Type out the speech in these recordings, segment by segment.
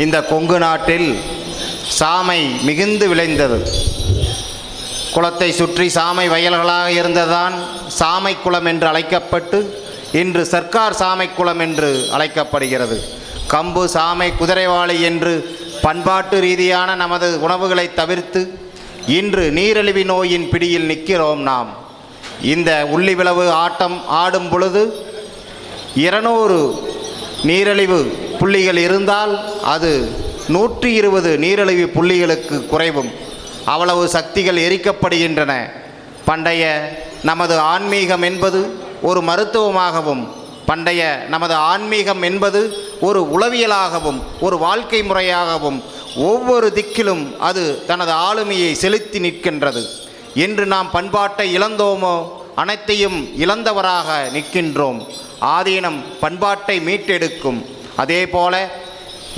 இந்த கொங்கு நாட்டில் சாமை மிகுந்து விளைந்தது. குளத்தை சுற்றி சாமை வயல்களாக இருந்ததான் சாமை குளம் என்று அழைக்கப்பட்டு இன்று சர்க்கார் சாமை குளம் என்று அழைக்கப்படுகிறது. கம்பு, சாமை, குதிரைவாளி என்று பண்பாட்டு ரீதியான நமது உணவுகளை தவிர்த்து இன்று நீரிழிவு நோயின் பிடியில் நிற்கிறோம் நாம். இந்த உள்ளிவிளவு ஆட்டம் ஆடும் பொழுது 200 நீரிழிவு புள்ளிகள் இருந்தால் அது 120 நீரிழிவு புள்ளிகளுக்கு குறைவும். அவ்வளவு சக்திகள் எரிக்கப்படுகின்றன. பண்டைய நமது ஆன்மீகம் என்பது ஒரு மருத்துவமாகவும், பண்டைய நமது ஆன்மீகம் என்பது ஒரு உளவியலாகவும், ஒரு வாழ்க்கை முறையாகவும் ஒவ்வொரு திக்கிலும் அது தனது ஆளுமையை செலுத்தி நிற்கின்றது. இன்று நாம் பண்பாட்டை இழந்தோமோ அனைத்தையும் இழந்தவராக நிற்கின்றோம். ஆதீனம் பண்பாட்டை மீட்டெடுக்கும். அதே போல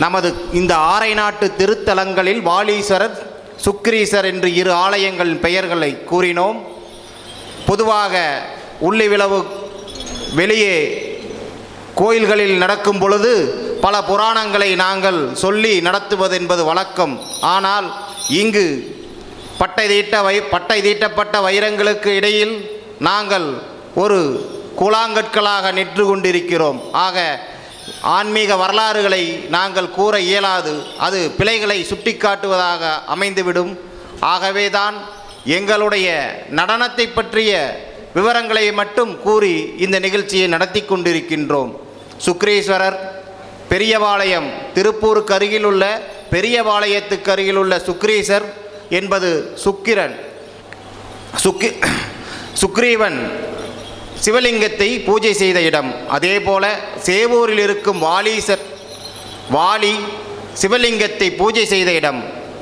நமது இந்த ஆரை நாட்டு திருத்தலங்களில் வாலீஸ்வரர், சுக்கிரீசர் என்று 2 ஆலயங்களின் பெயர்களை கூறினோம். பொதுவாக உள்ளிவிளவு வெளியே கோயில்களில் நடக்கும் பொழுது பல புராணங்களை நாங்கள் சொல்லி நடத்துவது என்பது வழக்கம். ஆனால் இங்கு பட்டை தீட்டப்பட்ட வைரங்களுக்கு இடையில் நாங்கள் ஒரு கூழாங்கற்களாக நின்று கொண்டிருக்கிறோம். ஆக ஆன்மீக வரலாறுகளை நாங்கள் கூற இயலாது. அது பிழைகளை சுட்டிக்காட்டுவதாக அமைந்துவிடும். ஆகவேதான் எங்களுடைய நடனத்தை பற்றிய விவரங்களை மட்டும் கூறி இந்த நிகழ்ச்சியை நடத்தி கொண்டிருக்கின்றோம். சுக்கிரீஸ்வரர் பெரியபாளையம், திருப்பூருக்கு அருகிலுள்ள பெரியபாளையத்துக்கு அருகிலுள்ள சுக்கிரீசர் என்பது சுக்ரீவன் சிவலிங்கத்தை பூஜை செய்த இடம். அதே போல சேவூரில் இருக்கும் வாலி சிவலிங்கத்தை பூஜை செய்த இடம்.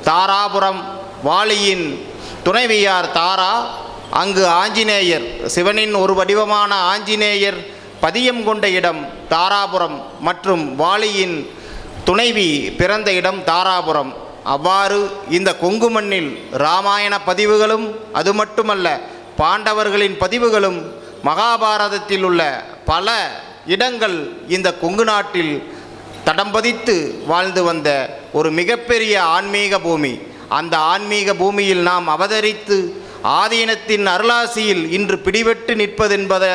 தாராபுரம் வாலியின் துணைவியார் தாரா. அங்கு ஆஞ்சநேயர், சிவனின் ஒரு வடிவமான ஆஞ்சநேயர் பதியம் கொண்ட இடம் தாராபுரம் மற்றும் வாலியின் துணைவி பிறந்த இடம் தாராபுரம். அவ்வாறு இந்த கொங்கு மண்ணில் இராமாயண பதிவுகளும், அது மட்டுமல்ல பாண்டவர்களின் பதிவுகளும், மகாபாரதத்தில் உள்ள பல இடங்கள் இந்த கொங்கு நாட்டில் தடம் பதித்து வாழ்ந்து வந்த ஒரு மிகப்பெரிய ஆன்மீக பூமி. அந்த ஆன்மீக பூமியில் நாம் அவதரித்து ஆதீனத்தின் அருளாசியில் இன்று பிடிபட்டு நிற்பதென்பதை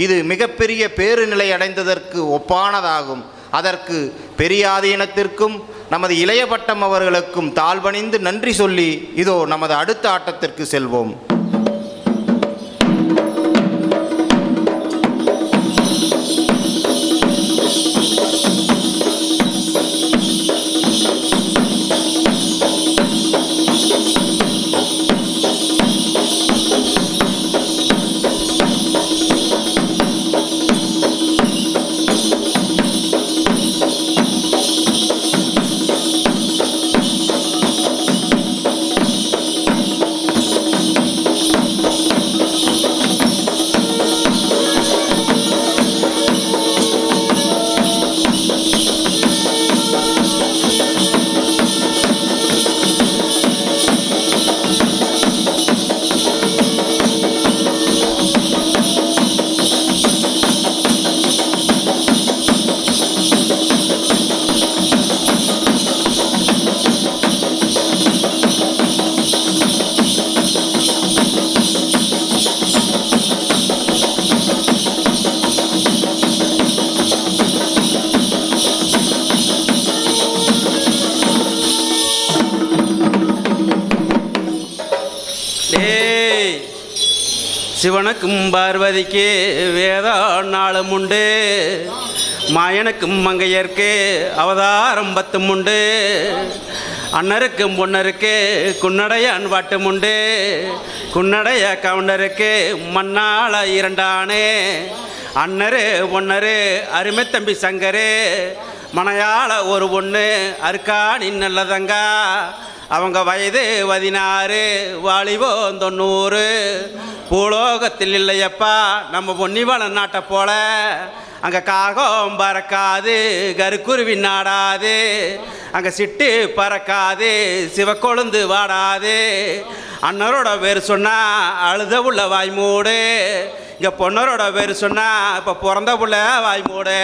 இது மிகப்பெரிய பேருநிலை அடைந்ததற்கு ஒப்பானதாகும். அதற்கு பெரிய ஆதீனத்திற்கும் நமது இளையபட்டம் அவர்களுக்கும் தாழ்வணிந்து நன்றி சொல்லி இதோ நமது அடுத்த ஆட்டத்திற்கு செல்வோம். சிவனுக்கும் பார்வதிக்கு வேதா நாளும் உண்டு, மாயனுக்கும் மங்கையர்க்கு அவதாரம் 10 உண்டு, அண்ணருக்கும் பொன்னருக்கு குன்னடைய பாட்டும் உண்டு, குன்னடைய கவுண்டருக்கு மண்ணாள 2 அண்ணரு பொன்னரு அருமை தம்பி சங்கரு, மனையாள ஒரு பொண்ணு அருக்காணி நல்லதங்கா, அவங்க வயது 16, வாலிபம் 90. பூலோகத்தில் இல்லையப்பா நம்ம பொன்னிவள நாட்டை போல, அங்கே காகம் பறக்காது, கருக்குருவி நாடாது, அங்கே சிட்டு பறக்காது, சிவக்கொழுந்து வாடாது. அண்ணரோட பேர் சொன்னால் அழுத உள்ள வாய்மூடு, இங்கே பொண்ணரோட பேர் சொன்னால் இப்போ பிறந்த புள்ள வாய்மூடு.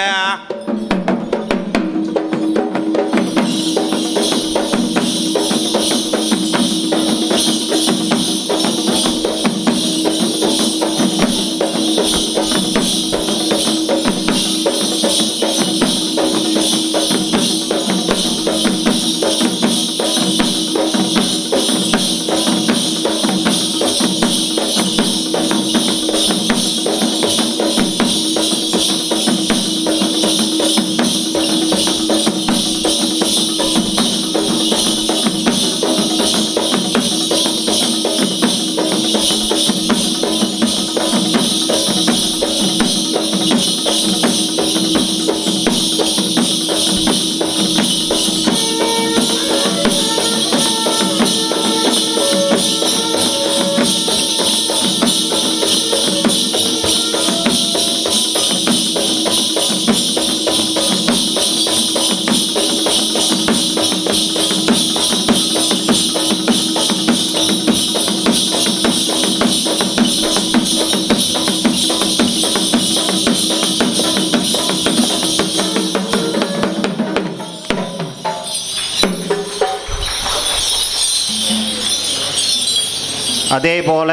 அதேபோல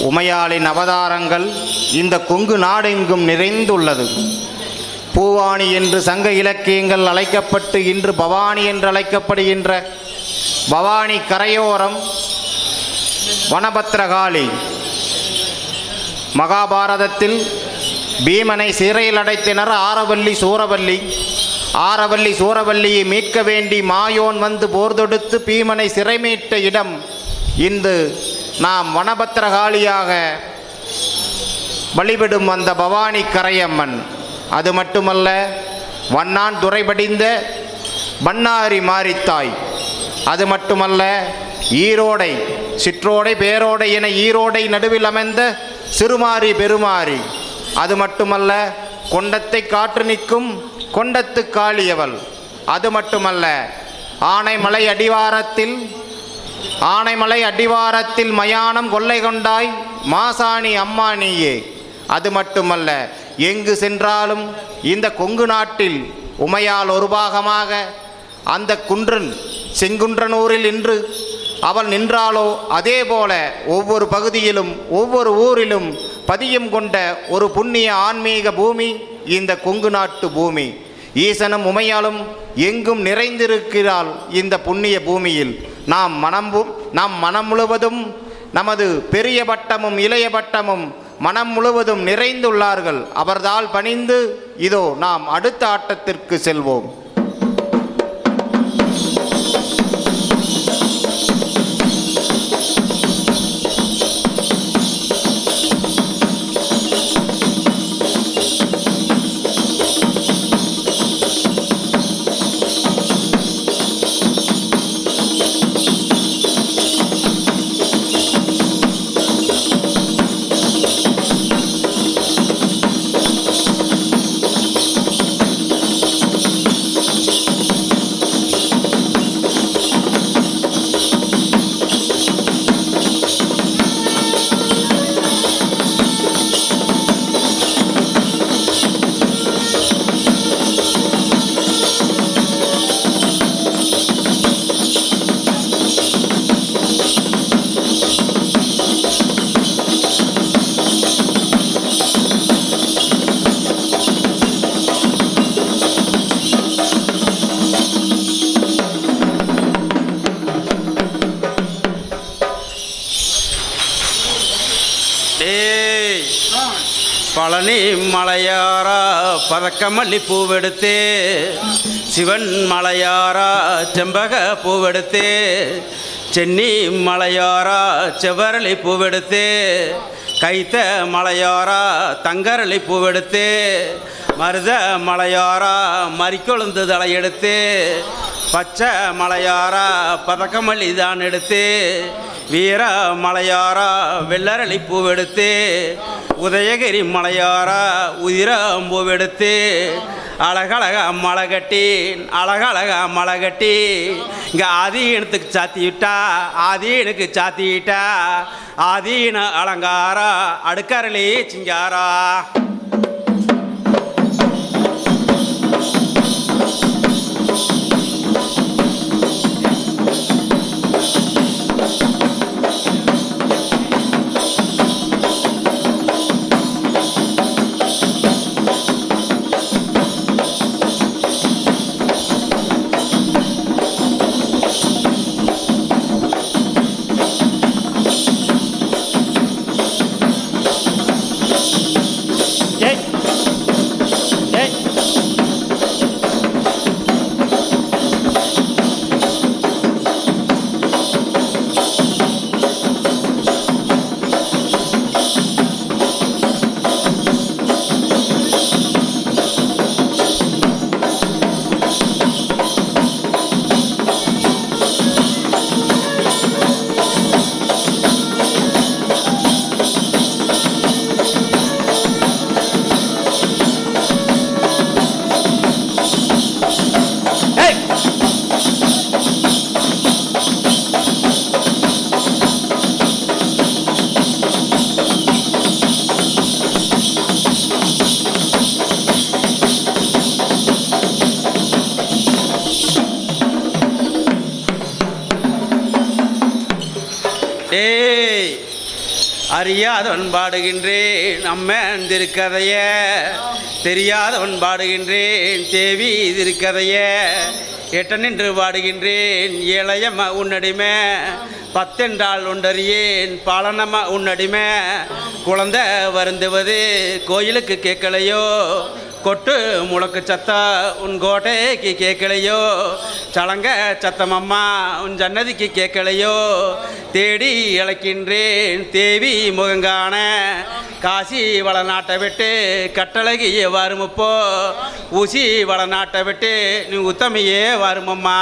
உமையாளின் அவதாரங்கள் இந்த கொங்கு நாடெங்கும் நிறைந்துள்ளது. பூவாணி என்று சங்க இலக்கியங்கள் அழைக்கப்பட்டு இன்று பவானி என்று அழைக்கப்படுகின்ற பவானி கரையோரம் வனபத்ரகாளி. மகாபாரதத்தில் பீமனை சிறையில் அடைத்தனர் ஆரவல்லி சூரவல்லியை மீட்க வேண்டி மாயோன் வந்து போர் தொடுத்து பீமனை சிறை மீட்ட இடம் இன்று நாம் வனபத்ரகாளியாக வழிபடும் அந்த பவானி கரையம்மன். அது மட்டுமல்ல, வண்ணான் துறைபடிந்த பண்ணாரி மாரித்தாய். அது மட்டுமல்ல, ஈரோடை சிற்றோடை பேரோடை என ஈரோடை நடுவில் அமைந்த சிறுமாரி பெருமாரி. அது மட்டுமல்ல, கொண்டத்தை காற்று நிற்கும் கொண்டத்து காளியவள். அது மட்டுமல்ல, ஆனைமலை அடிவாரத்தில் மயானம் கொள்ளை கொண்டாய் மாசாணி அம்மா நீயே. அது மட்டுமல்ல, எங்கு சென்றாலும் இந்த கொங்கு நாட்டில் உமையால் ஒரு பாகமாக அந்த செங்குன்றனூரில் இன்று அவள் நின்றாளோ அதே போல ஒவ்வொரு பகுதியிலும் ஒவ்வொரு ஊரிலும் பதியம் கொண்ட ஒரு புண்ணிய ஆன்மீக பூமி இந்த கொங்கு நாட்டு பூமி. ஈசனும் உமையாலும் எங்கும் நிறைந்திருக்கிறாள் இந்த புண்ணிய பூமியில். நாம் மனம் முழுவதும் நமது பெரிய பட்டமும் இளைய பட்டமும் மனம் முழுவதும் நிறைந்துள்ளார்கள். அவர்தால் பணிந்து இதோ நாம் அடுத்த ஆட்டத்திற்கு செல்வோம். பழனி மலையாரா பதக்கமல்லி பூவெடுத்தே, சிவன் மலையாரா செம்பக பூவெடுத்தே, சென்னி மலையாரா செவ்வரளி பூவெடுத்தே, கைத்த மலையாரா தங்கரளி பூவெடுத்தே, மருத மலையாரா மறிக்கொழுந்து தலையெடுத்து, பச்சை மலையாரா பதக்கமல்லி தான் எடுத்து, வீர மலையாரா வெள்ளரளி பூவெடுத்து, உதயகிரி மலையாரா உதிரம்பூவெடுத்து, அழகழக மலை கட்டி இங்கே ஆதீனத்துக்கு சாத்திவிட்டா ஆதீனுக்கு சாத்திட்டா ஆதீன அலங்காரா அடுக்கரளி சிங்காரா. அறியாதவன் பாடுகின்றேன் அம்மன் திருக்கதைய, தெரியாதவன் பாடுகின்றேன் தேவி திருக்கதைய, எட்ட நின்று பாடுகின்றேன் ஏழையம்மா உன்னடிமை, பத்தென்றால் உண்டறியேன் பாலனம்மா உன்னடிமை, குழந்தை வருந்துவது கோயிலுக்கு கேட்கலையோ, கொட்டு முழக்கு சத்தம் உன் கோட்டைக்கு கேட்கலையோ, சலங்க சத்தம் அம்மா உன் ஜன்னதிக்கு கேட்கலையோ, தேடி இழைக்கின்றேன் தேவி முகங்கான, காசி வளநாட்டை விட்டு கட்டழகியே வருமப்போ, ஊசி வளநாட்டை விட்டு நீ உத்தமையே வருமம்மா.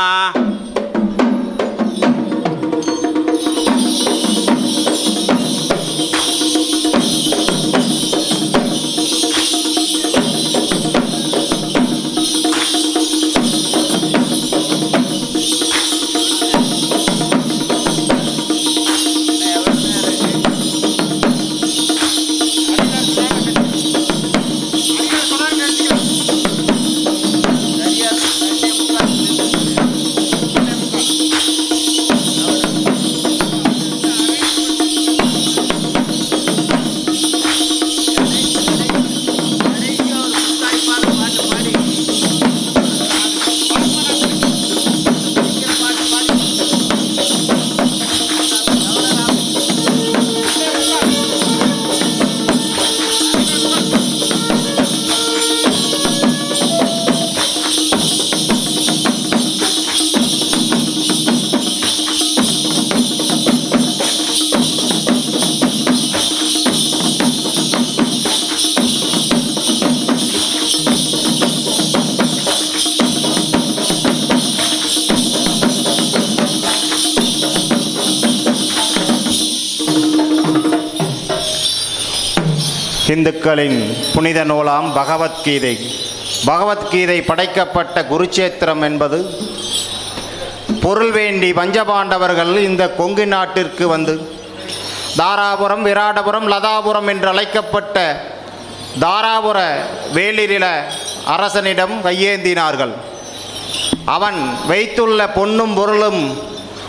இந்துக்களின் புனித நூலாம் பகவத்கீதை. பகவத்கீதை படைக்கப்பட்ட குருச்சேத்திரம் என்பது பொருள் வேண்டி பஞ்சபாண்டவர்கள் இந்த கொங்கு நாட்டிற்கு வந்து தாராபுரம், விராடபுரம், லதாபுரம் என்று அழைக்கப்பட்ட தாராபுர வேளிரில அரசனிடம் கையேந்தினார்கள். அவன் வைத்துள்ள பொன்னும் பொருளும்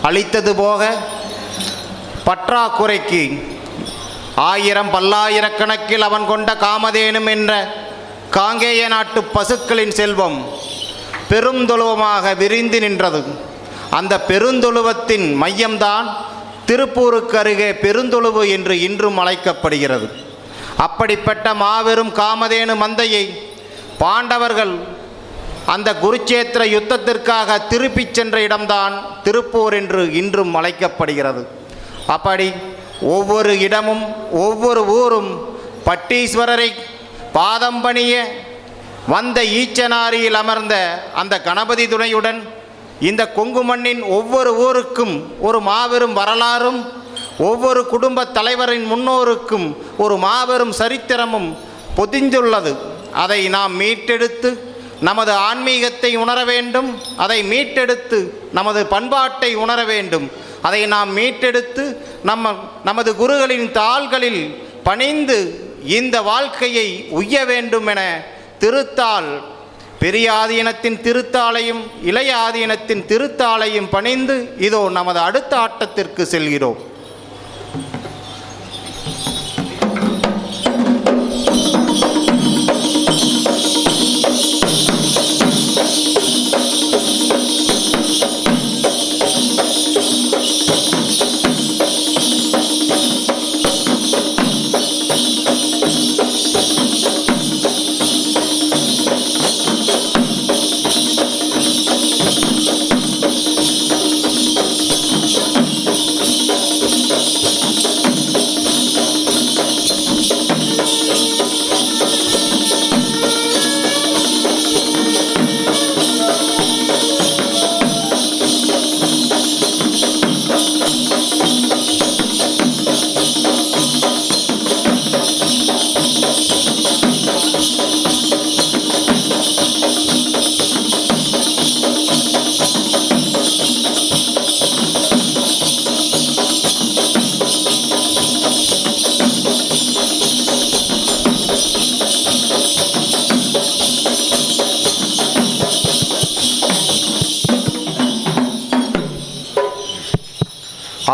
அளித்தது போக பற்றாக்குறைக்கு 1000 பல்லாயிரக்கணக்கில் அவன் கொண்ட காமதேனும் என்ற காங்கேய நாட்டு பசுக்களின் செல்வம் பெருந்தொழுவமாக விரிந்து நின்றது. அந்த பெருந்தொழுவத்தின் மையம்தான் திருப்பூருக்கு அருகே பெருந்தொழுவு என்று இன்றும் அழைக்கப்படுகிறது. அப்படிப்பட்ட மாபெரும் காமதேனு மந்தையை பாண்டவர்கள் அந்த குருச்சேத்திர யுத்தத்திற்காக திருப்பிச் சென்ற இடம்தான் திருப்பூர் என்று இன்றும் அழைக்கப்படுகிறது. அப்படி ஒவ்வொரு இடமும் ஒவ்வொரு ஊரும் பட்டீஸ்வரரை பாதம் பணிய வந்த ஈச்சனாரியில் அமர்ந்த அந்த கணபதி துணையுடன் இந்த கொங்கு மண்ணின் ஒவ்வொரு ஊருக்கும் ஒரு மாபெரும் வரலாறும், ஒவ்வொரு குடும்ப தலைவரின் முன்னோருக்கும் ஒரு மாபெரும் சரித்திரமும் பொதிந்துள்ளது. அதை நாம் மீட்டெடுத்து நமது ஆன்மீகத்தை உணர வேண்டும். அதை மீட்டெடுத்து நமது பண்பாட்டை உணர வேண்டும். அதை நாம் மீட்டெடுத்து நமது குருகளின் தாள்களில் பணிந்து இந்த வாழ்க்கையை உய்ய வேண்டும் என திருத்தாள், பெரிய ஆதீனத்தின் திருத்தாளையும் இளைய ஆதீனத்தின் திருத்தாளையும் பணிந்து இதோ நமது அடுத்த ஆட்டத்திற்கு செல்கிறோம்.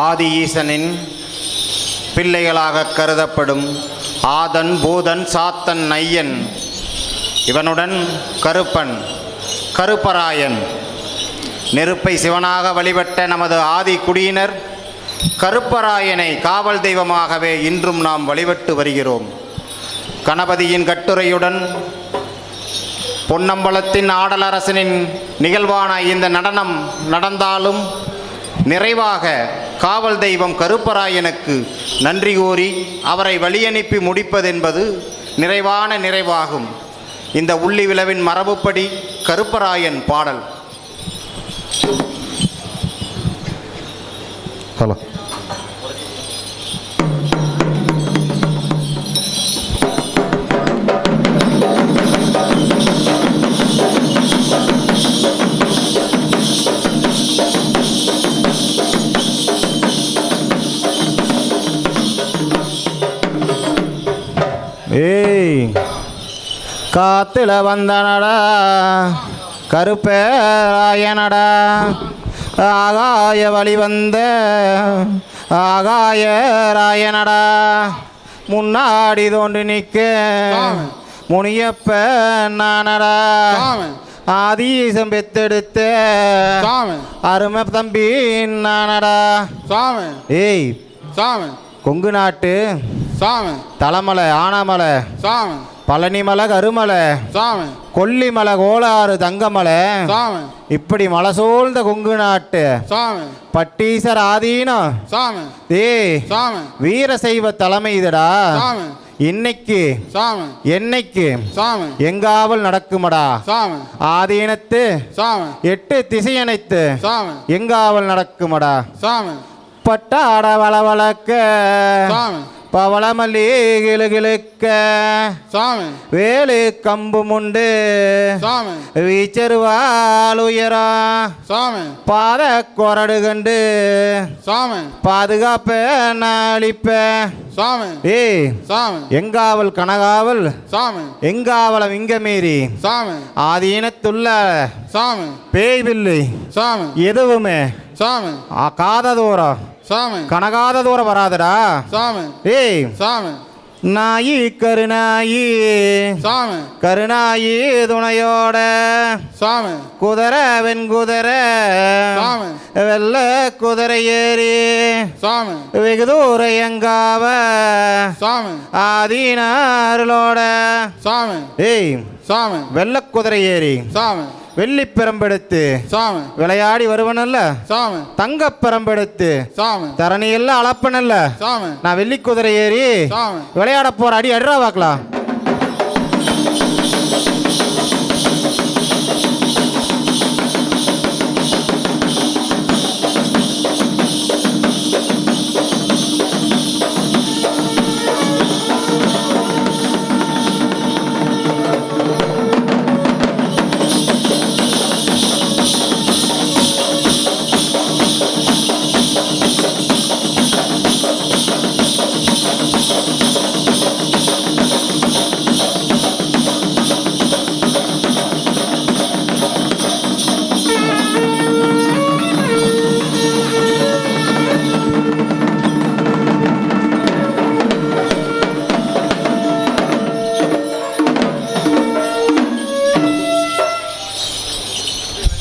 ஆதி ஈசனின் பிள்ளைகளாக கருதப்படும் ஆதன் பூதன் சாத்தன் நையன், இவனுடன் கருப்பன் கருப்பராயன், நெருப்பை சிவனாக வழிபட்ட நமது ஆதி குடியினர் கருப்பராயனை காவல் தெய்வமாகவே இன்றும் நாம் வழிபட்டு வருகிறோம். கணபதியின் கட்டுரையுடன் பொன்னம்பலத்தின் ஆடலரசனின் நிகழ்வான இந்த நடனம் நடந்தாலும் நிறைவாக காவல் தெய்வம் கருப்பராயனுக்கு நன்றி கூறி அவரை வழியனுப்பி முடிப்பதென்பது நிறைவாகும். இந்த உள்ளி விழவின் மரபுப்படி கருப்பராயன் பாடல். ஹலோ. ஏய் காத்துல வந்தனடா கருப்பராயனடா, ஆகாய வழி வந்த ஆகாய ராயனடா, முன்னாடி தோன்றி நிற்க முனியப்ப நானடா, ஆதீசம் பெத்தெடுத்த அருமை தம்பி நானடா. ஏய் கொங்கு நாட்டு தலைமலை ஆனாமலை பழனிமலை கருமலை கொல்லிமலை கோளாறு தங்கமலை, இப்படி மலை சூழ்ந்த கொங்கு நாட்டு பட்டீசர் ஆதீனம் வீரசைவ தலைமை இதுடா. இன்னைக்கு என்னைக்கு எங்காவல் நடக்குமடா, ஆதீனத்து 8 திசையனைத்து எங்காவல் நடக்குமடா. பட்டாட வளவளக்க பவளமல்லி கிளுகிழுக்க வேலு கம்பு முண்டு வீச்சருவால் உயரா பாத கொரடு கண்டு பாதுகாப்ப நாளிப்ப. ஏய் எங்காவல் கனகாவல் எங்காவலம் இங்க மீறி ஆதீனத்துள்ள பேய் பில்லு எதுவுமே காத தூரம் கனகாத தூரம் வராதுடா. ஏய் நாயி கருநாயி கருநாயி துணையோட குதிரை வெண்குதிரை வெள்ள குதிரை ஏறி வெகு தூர எங்காவ ஆதீனாரோட. ஏய் வெள்ள குதிரை ஏறி வெள்ளி பெரம்பெடுத்து விளையாடி வருவனல்ல, தங்க பெரம்பெடுத்து தரணியெல்லாம் அளப்பனல்ல, நான் வெள்ளி குதிரை ஏறி விளையாட போற அடி அடிரா பார்க்கலாம்.